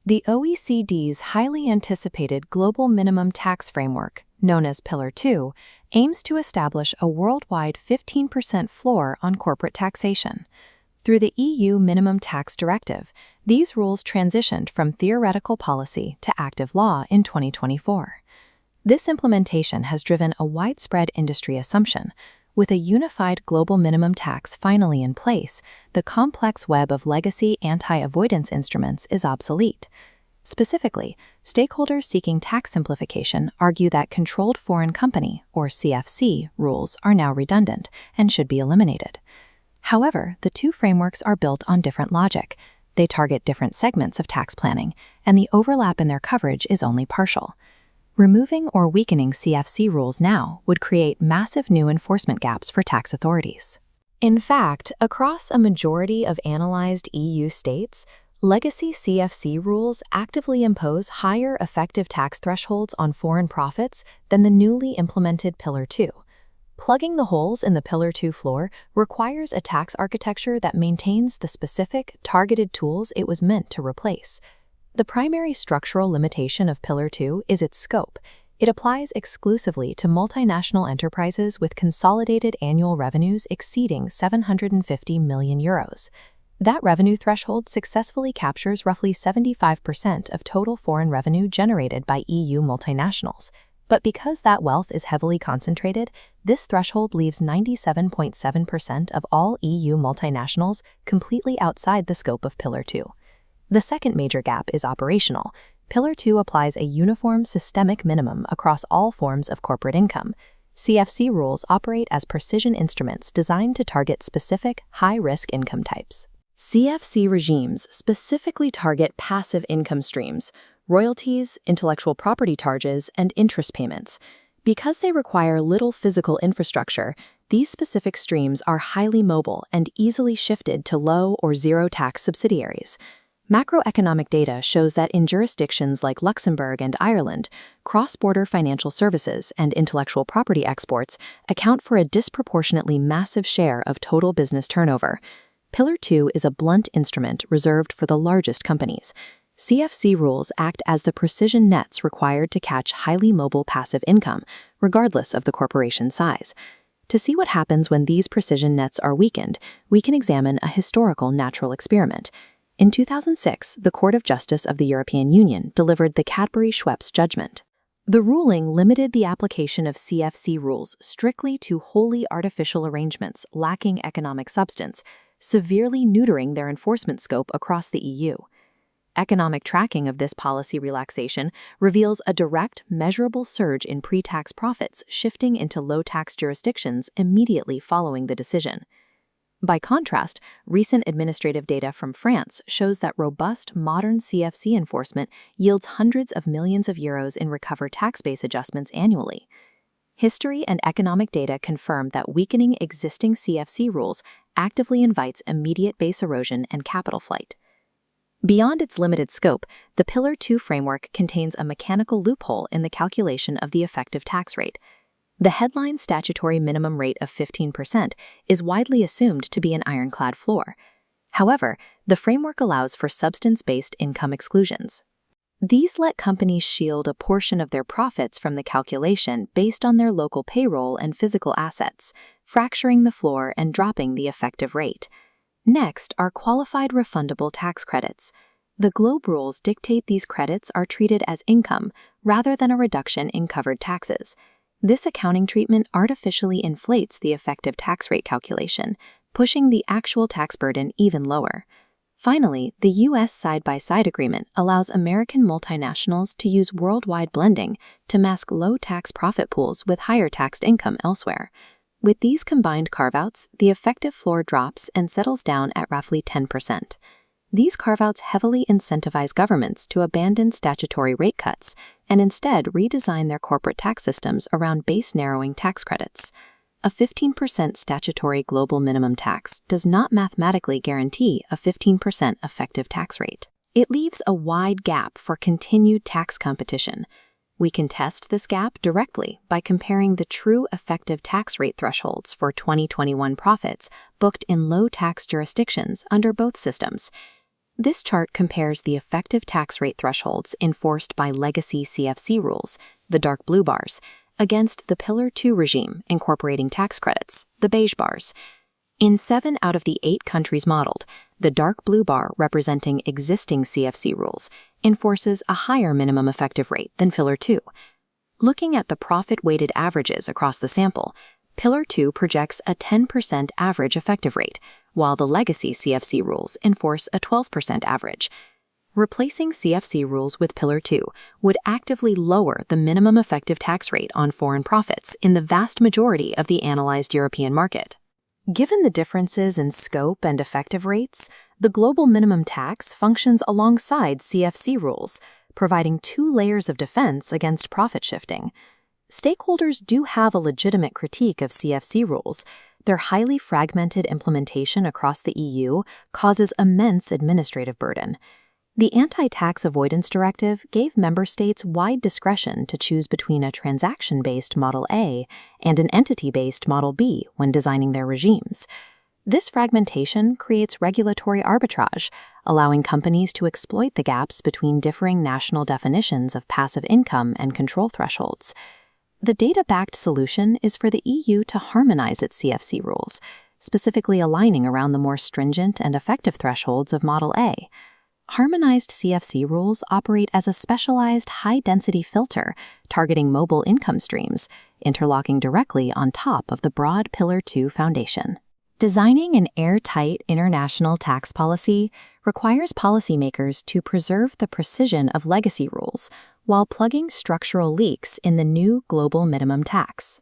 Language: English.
The OECD's highly anticipated Global Minimum Tax Framework, known as Pillar 2, aims to establish a worldwide 15% floor on corporate taxation. Through the EU Minimum Tax Directive, these rules transitioned from theoretical policy to active law in 2024. This implementation has driven a widespread industry assumption. With a unified global minimum tax finally in place, the complex web of legacy anti-avoidance instruments is obsolete. Specifically, stakeholders seeking tax simplification argue that controlled foreign company, or CFC, rules are now redundant and should be eliminated. However, the two frameworks are built on different logic. They target different segments of tax planning, and the overlap in their coverage is only partial. Removing or weakening CFC rules now would create massive new enforcement gaps for tax authorities. In fact, across a majority of analyzed EU states, legacy CFC rules actively impose higher effective tax thresholds on foreign profits than the newly implemented Pillar 2. Plugging the holes in the Pillar 2 floor requires a tax architecture that maintains the specific, targeted tools it was meant to replace. The primary structural limitation of Pillar 2 is its scope. It applies exclusively to multinational enterprises with consolidated annual revenues exceeding 750 million euros. That revenue threshold successfully captures roughly 75% of total foreign revenue generated by EU multinationals. But because that wealth is heavily concentrated, this threshold leaves 97.7% of all EU multinationals completely outside the scope of Pillar 2. The second major gap is operational. Pillar 2 applies a uniform systemic minimum across all forms of corporate income. CFC rules operate as precision instruments designed to target specific, high-risk income types. CFC regimes specifically target passive income streams, royalties, intellectual property charges, and interest payments. Because they require little physical infrastructure, these specific streams are highly mobile and easily shifted to low or zero tax subsidiaries. Macroeconomic data shows that in jurisdictions like Luxembourg and Ireland, cross-border financial services and intellectual property exports account for a disproportionately massive share of total business turnover. Pillar 2 is a blunt instrument reserved for the largest companies. CFC rules act as the precision nets required to catch highly mobile passive income, regardless of the corporation's size. To see what happens when these precision nets are weakened, we can examine a historical natural experiment. In 2006, the Court of Justice of the European Union delivered the Cadbury-Schweppes judgment. The ruling limited the application of CFC rules strictly to wholly artificial arrangements lacking economic substance, severely neutering their enforcement scope across the EU. Economic tracking of this policy relaxation reveals a direct, measurable surge in pre-tax profits shifting into low-tax jurisdictions immediately following the decision. By contrast, recent administrative data from France shows that robust, modern CFC enforcement yields hundreds of millions of euros in recovered tax base adjustments annually. History and economic data confirm that weakening existing CFC rules actively invites immediate base erosion and capital flight. Beyond its limited scope, the Pillar 2 framework contains a mechanical loophole in the calculation of the effective tax rate. The headline statutory minimum rate of 15% is widely assumed to be an ironclad floor. However, the framework allows for substance-based income exclusions. These let companies shield a portion of their profits from the calculation based on their local payroll and physical assets, fracturing the floor and dropping the effective rate. Next are qualified refundable tax credits. The GloBE rules dictate these credits are treated as income rather than a reduction in covered taxes. This accounting treatment artificially inflates the effective tax rate calculation, pushing the actual tax burden even lower. Finally, the U.S. side-by-side agreement allows American multinationals to use worldwide blending to mask low-tax profit pools with higher-taxed income elsewhere. With these combined carve-outs, the effective floor drops and settles down at roughly 10%. These carve-outs heavily incentivize governments to abandon statutory rate cuts and instead redesign their corporate tax systems around base-narrowing tax credits. A 15% statutory global minimum tax does not mathematically guarantee a 15% effective tax rate. It leaves a wide gap for continued tax competition. We can test this gap directly by comparing the true effective tax rate thresholds for 2021 profits booked in low-tax jurisdictions under both systems. This chart compares the effective tax rate thresholds enforced by legacy CFC rules, the dark blue bars, against the Pillar 2 regime incorporating tax credits, the beige bars. In 7 out of the 8 countries modeled, the dark blue bar representing existing CFC rules enforces a higher minimum effective rate than Pillar 2. Looking at the profit-weighted averages across the sample, Pillar 2 projects a 10% average effective rate, while the legacy CFC rules enforce a 12% average. Replacing CFC rules with Pillar 2 would actively lower the minimum effective tax rate on foreign profits in the vast majority of the analyzed European market. Given the differences in scope and effective rates, the global minimum tax functions alongside CFC rules, providing 2 layers of defense against profit shifting. Stakeholders do have a legitimate critique of CFC rules. Their highly fragmented implementation across the EU causes immense administrative burden. The Anti-Tax Avoidance Directive gave member states wide discretion to choose between a transaction-based Model A and an entity-based Model B when designing their regimes. This fragmentation creates regulatory arbitrage, allowing companies to exploit the gaps between differing national definitions of passive income and control thresholds. The data-backed solution is for the EU to harmonize its CFC rules, specifically aligning around the more stringent and effective thresholds of Model A. Harmonized CFC rules operate as a specialized high-density filter targeting mobile income streams, interlocking directly on top of the broad Pillar 2 foundation. Designing an airtight international tax policy requires policymakers to preserve the precision of legacy rules while plugging structural leaks in the new global minimum tax.